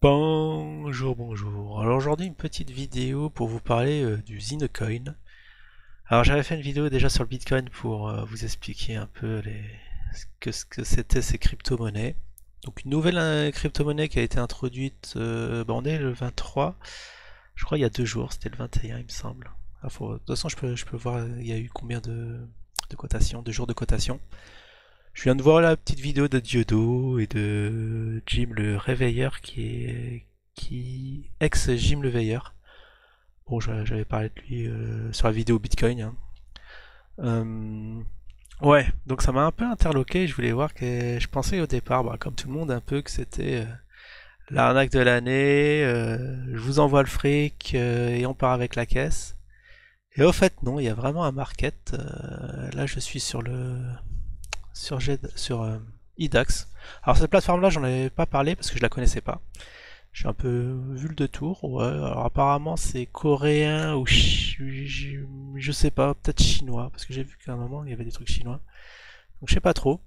Bonjour, bonjour. Alors aujourd'hui une petite vidéo pour vous parler du Zinocoin. Alors j'avais fait une vidéo déjà sur le Bitcoin pour vous expliquer un peu ce que c'était ces crypto-monnaies. Donc une nouvelle crypto-monnaie qui a été introduite, on est le 23, je crois il y a 2 jours, c'était le 21 il me semble. De toute façon je peux voir il y a eu combien de cotations, de jours de cotation. Je viens de voir la petite vidéo de Diodo et de Jim le Réveilleur qui ex-Jim le Veilleur. Bon, j'avais parlé de lui sur la vidéo Bitcoin, hein. Euh, ouais, donc ça m'a un peu interloqué. Je voulais voir que je pensais au départ, comme tout le monde, un peu que c'était l'arnaque de l'année. Je vous envoie le fric et on part avec la caisse. Et au fait, non, il y a vraiment un market. Là, je suis sur IDAX. Alors cette plateforme-là, j'en avais pas parlé parce que je la connaissais pas. J'ai un peu vu le détour. Ouais, alors apparemment c'est coréen ou je sais pas, peut-être chinois parce que j'ai vu qu'à un moment il y avait des trucs chinois. Donc je sais pas trop.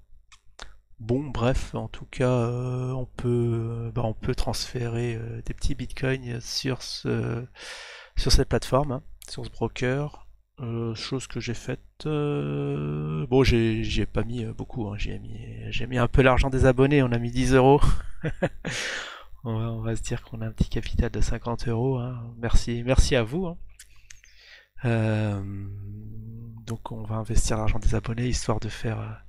Bon, bref, en tout cas, on peut transférer des petits bitcoins sur cette plateforme, hein, sur ce broker. Chose que j'ai faite. Bon, j'y ai pas mis beaucoup, hein, j'ai mis un peu l'argent des abonnés. On a mis 10 euros. On va se dire qu'on a un petit capital de 50 euros, hein. Merci, merci à vous, hein. Euh, donc on va investir l'argent des abonnés histoire de faire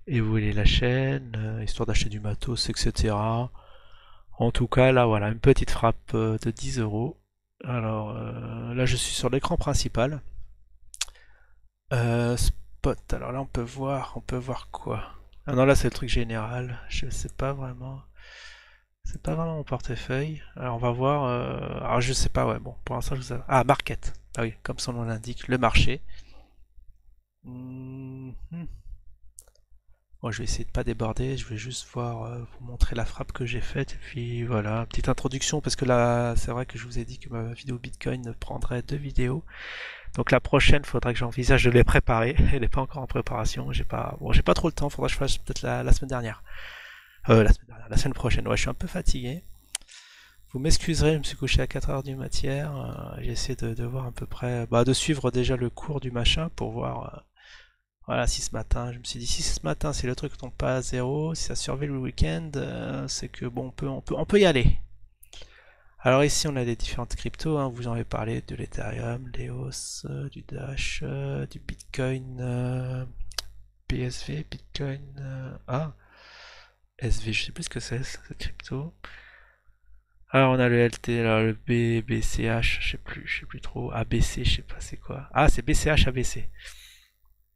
évoluer la chaîne, histoire d'acheter du matos, etc. En tout cas, là, voilà, une petite frappe de 10 euros. Alors là, je suis sur l'écran principal. Spot. Alors là, on peut voir quoi? Ah non, là, c'est le truc général. Je sais pas vraiment. C'est pas vraiment mon portefeuille. Alors on va voir. Alors je sais pas, ouais, bon, pour l'instant je vous. Ah, market. Ah oui, comme son nom l'indique, le marché. Mhm. Bon, je vais essayer de pas déborder, je vais juste voir, vous montrer la frappe que j'ai faite, et puis voilà, petite introduction, parce que là, c'est vrai que je vous ai dit que ma vidéo Bitcoin prendrait 2 vidéos. Donc la prochaine, faudra que j'envisage de les préparer. Elle n'est pas encore en préparation, j'ai pas trop le temps, faudra que je fasse peut-être la semaine dernière. La semaine dernière, la semaine prochaine, ouais, je suis un peu fatigué. Vous m'excuserez, je me suis couché à 4 heures du matin. J'ai essayé de voir à peu près, de suivre déjà le cours du machin pour voir, voilà, si ce matin, je me suis dit, si ce matin, si le truc tombe pas à zéro, si ça survit le week-end, c'est que bon, on peut y aller. Alors ici, on a des différentes cryptos, hein, vous en avez parlé de l'Ethereum, l'EOS, du Dash, du Bitcoin, BSV, Bitcoin, SV, je sais plus ce que c'est, cette crypto. Alors on a le LT, alors le BCH, je sais plus trop. ABC, je sais pas c'est quoi. Ah, c'est BCH ABC.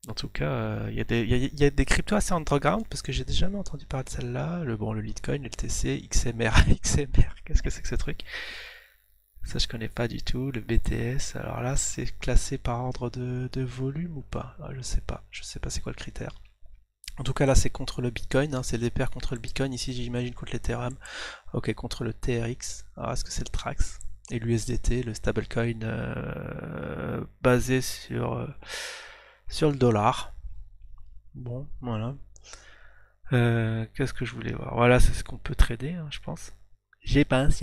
En tout cas, il y a des cryptos assez underground parce que j'ai jamais entendu parler de celle-là. Le Litecoin, le LTC, XMR, XMR, qu'est-ce que c'est que ce truc? Ça je connais pas du tout. Le BTS, alors là c'est classé par ordre de volume ou pas? Je sais pas c'est quoi le critère. En tout cas là c'est contre le Bitcoin, hein, c'est des paires contre le Bitcoin. Ici j'imagine contre l'Ethereum. Ok, contre le TRX. Alors, est-ce que c'est le Trax? Et l'USDT, le stablecoin basé sur le dollar. Bon, voilà. Qu'est-ce que je voulais voir? Voilà, c'est ce qu'on peut trader, hein, je pense. J'y pense.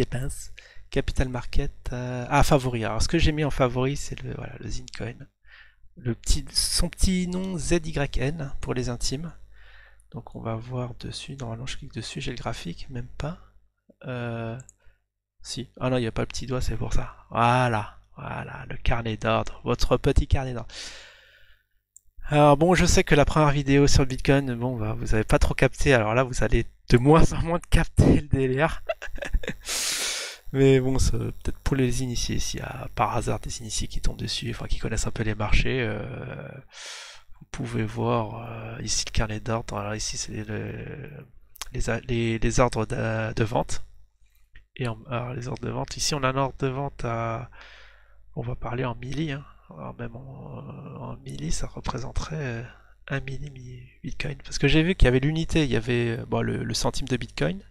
Capital Market. Favori. Alors, ce que j'ai mis en favori, c'est le Zincoin. Son petit nom ZYN pour les intimes. Donc, on va voir dessus. Normalement, je clique dessus, j'ai le graphique, même pas. Euh, Si. Ah non, il n'y a pas le petit doigt, c'est pour ça. Voilà. Voilà, le carnet d'ordre. Votre petit carnet d'ordre. Alors bon, je sais que la première vidéo sur le Bitcoin, bon, vous avez pas trop capté. Alors là, vous allez de moins en moins de capter le délire. Mais bon, peut-être pour les initiés, s'il y a par hasard des initiés qui tombent dessus, enfin qui connaissent un peu les marchés, vous pouvez voir ici le carnet d'ordre. Alors ici, c'est les ordres de vente. Alors, les ordres de vente, ici on a un ordre de vente on va parler en milli, hein. Alors même en milli, ça représenterait 1 milli Bitcoin. Parce que j'ai vu qu'il y avait l'unité, il y avait le centime de Bitcoin,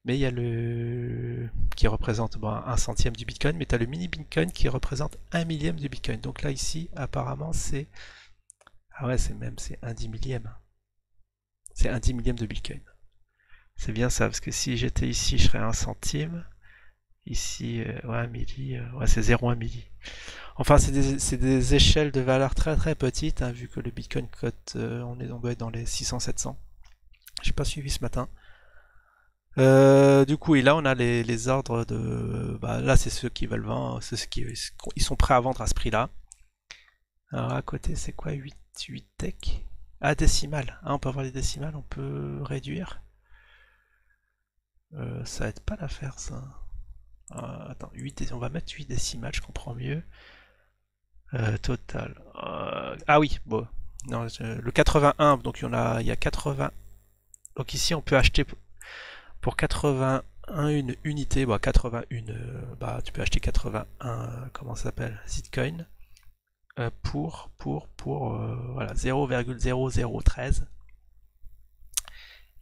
mais il y a le qui représente 1 centième du Bitcoin, mais tu as le mini Bitcoin qui représente 1 millième du Bitcoin. Donc là ici, apparemment c'est c'est 1 10 millième. C'est 1 10 millième de Bitcoin. C'est bien ça, parce que si j'étais ici, je serais à 1 centime. Ici, ouais, 1 milli, ouais, c'est 0,1 milli. Enfin, c'est des échelles de valeur très très petites, hein, vu que le Bitcoin cote, on doit être dans les 600-700. J'ai pas suivi ce matin. Du coup, et là, on a les ordres de... Bah, là, c'est ceux qui veulent vendre, c'est ceux qui ils sont prêts à vendre à ce prix-là. Alors, à côté, c'est quoi 8 tech? Ah, décimales. Ah, on peut avoir les décimales, on peut réduire. Ça aide pas l'affaire, ça. Attends, on va mettre 8 décimales, je comprends mieux. Total. Ah oui, bon. Non, le 81, donc il y a 80. Donc ici, on peut acheter pour 81 une unité, bah 81, bah tu peux acheter 81, comment ça s'appelle, Zitcoin, voilà, 0,0013.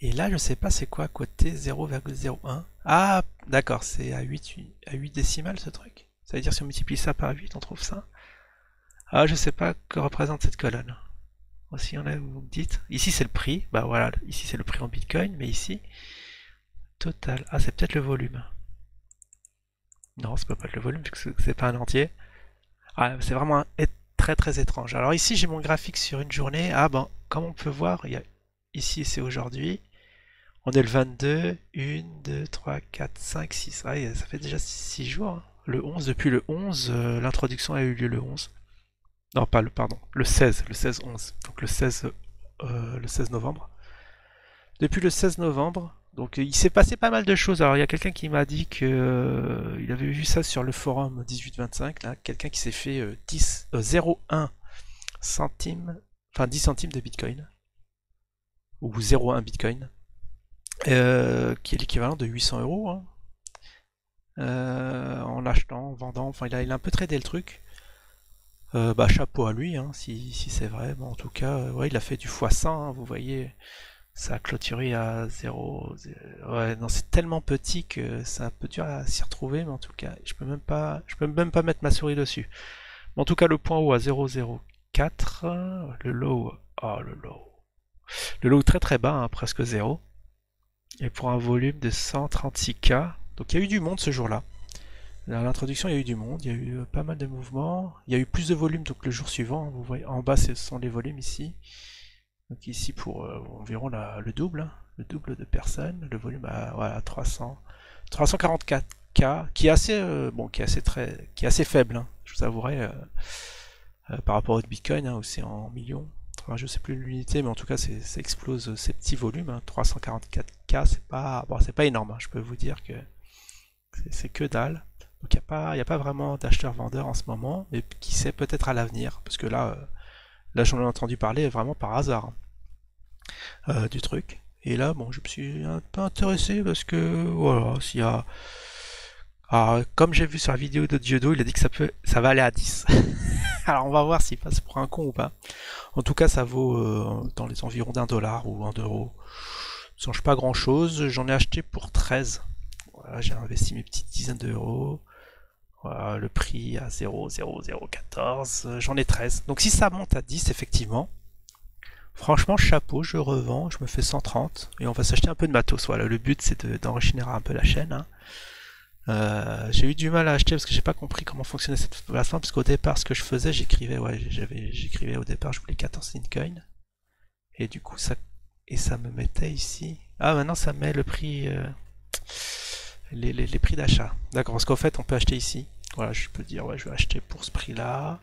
Et là, je sais pas c'est quoi côté 0,01. Ah, d'accord, c'est à 8 décimales ce truc. Ça veut dire si on multiplie ça par 8, on trouve ça. Ah, je sais pas que représente cette colonne. Si on a, vous me dites. Ici, c'est le prix. Bah voilà, ici, c'est le prix en Bitcoin, mais ici, total. Ah, c'est peut-être le volume. Non, ça peut pas être le volume, puisque c'est pas un entier. Ah, c'est vraiment très très étrange. Alors ici, j'ai mon graphique sur une journée. Ah bon, comme on peut voir, ici, c'est aujourd'hui. On est le 22, 1, 2, 3, 4, 5, 6. Ah, ça fait déjà 6 jours. Hein. Le 11, depuis le 11, l'introduction a eu lieu le 11. Non, pas le, pardon, le 16, le 16-11. Donc le 16 novembre. Depuis le 16 novembre, donc il s'est passé pas mal de choses. Alors il y a quelqu'un qui m'a dit que il avait vu ça sur le forum 1825, là, quelqu'un qui s'est fait 0,1 centime, enfin 10 centimes de Bitcoin, ou 0,1 Bitcoin, qui est l'équivalent de 800 euros, hein, en achetant, en vendant, enfin il a un peu tradé le truc. Bah chapeau à lui, hein, si c'est vrai. Bon, en tout cas, ouais, il a fait du x100, hein, vous voyez. Ça a clôturé à 0. Ouais, non, c'est tellement petit que c'est un peu dur à s'y retrouver, mais en tout cas, je peux même pas mettre ma souris dessus. Mais en tout cas, le point haut à 0,04, le low, oh le low. Le low très très bas, hein, presque 0. Et pour un volume de 136K. Donc il y a eu du monde ce jour-là. À l'introduction, il y a eu du monde, il y a eu pas mal de mouvements. Il y a eu plus de volume donc le jour suivant. Vous voyez, en bas, ce sont les volumes ici. Donc ici pour environ le double de personnes, le volume à voilà, 344K, qui est assez bon, qui est assez faible, hein, je vous avouerai, par rapport au Bitcoin, hein, où c'est en millions. Enfin, je sais plus l'unité, mais en tout cas, ça explose ces petits volumes. Hein, 344K, c'est pas énorme. Hein, je peux vous dire que c'est que dalle. Donc il n'y a pas vraiment d'acheteurs-vendeurs en ce moment, mais qui sait peut-être à l'avenir, parce que là j'en ai entendu parler vraiment par hasard. Hein. Du truc. Et là, bon, je me suis un peu intéressé parce que, voilà, s'il y a... Alors, comme j'ai vu sur la vidéo de Diodo, il a dit que ça va aller à 10. Alors, on va voir s'il passe pour un con ou pas. En tout cas, ça vaut dans les environs d'1$ ou 1€. Ça change pas grand chose. J'en ai acheté pour 13. Voilà, j'ai investi mes petites dizaines d'euros. Voilà, le prix à 0,0014. J'en ai 13. Donc, si ça monte à 10, effectivement, franchement, chapeau, je revends, je me fais 130 et on va s'acheter un peu de matos. Voilà, le but c'est d'enrichir un peu la chaîne. Hein. J'ai eu du mal à acheter parce que j'ai pas compris comment fonctionnait cette plateforme. Parce qu'au départ, ce que je faisais, j'écrivais au départ, je voulais 14 Bitcoin et du coup ça me mettait ici. Ah, maintenant ça met le prix, les prix d'achat. D'accord, parce qu'en fait, on peut acheter ici. Voilà, je peux dire ouais, je vais acheter pour ce prix-là,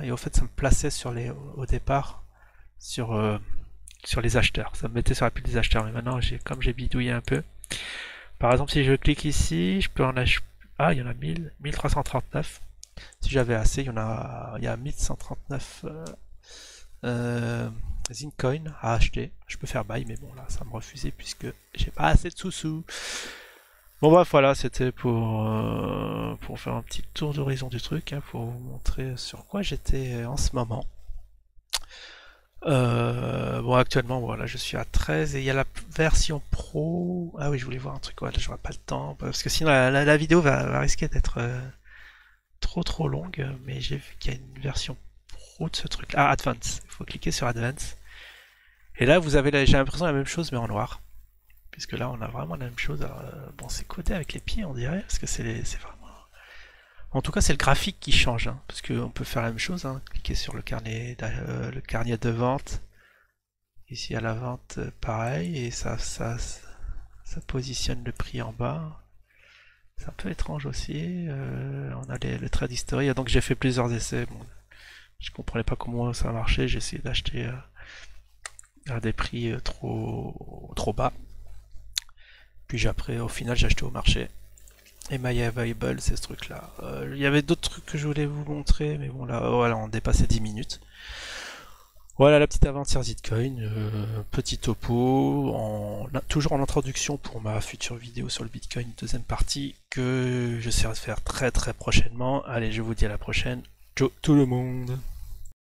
et au fait, ça me plaçait au départ sur les acheteurs. Ça me mettait sur la pile des acheteurs. Mais maintenant, comme j'ai bidouillé un peu. Par exemple, si je clique ici, je peux en acheter. Ah, il y en a 1339. Si j'avais assez, il y a 1139 Zincoin à acheter. Je peux faire buy, mais bon, là, ça me refusait puisque j'ai pas assez de sous-sous. Bon, bref, voilà, c'était pour faire un petit tour d'horizon du truc, hein, pour vous montrer sur quoi j'étais en ce moment. Bon, actuellement, voilà, je suis à 13 et il y a la version pro. Ah oui, je voulais voir un truc, voilà, j'aurai pas le temps parce que sinon la vidéo va risquer d'être trop longue. Mais j'ai vu qu'il y a une version pro de ce truc. Ah, Advance. Il faut cliquer sur Advance. Et là, vous avez, j'ai l'impression la même chose mais en noir. puisque là on a vraiment la même chose. Alors, bon, c'est codé avec les pieds, on dirait, parce que c'est vraiment. En tout cas, c'est le graphique qui change, hein, parce qu'on peut faire la même chose, hein, cliquer sur le carnet de vente. Ici à la vente, pareil, et ça positionne le prix en bas. C'est un peu étrange aussi. On a le trade history, donc j'ai fait plusieurs essais. Bon, je comprenais pas comment ça marchait. J'ai essayé d'acheter à des prix trop bas. Puis après, au final, j'ai acheté au marché. Et My Available, c'est ce truc-là. Il y avait d'autres trucs que je voulais vous montrer, mais bon, là, voilà, on dépassait 10 minutes. Voilà la petite aventure Zitcoin, petit topo, toujours en introduction pour ma future vidéo sur le Bitcoin, deuxième partie, que j'essaierai de faire très très prochainement. Allez, je vous dis à la prochaine. Ciao tout le monde!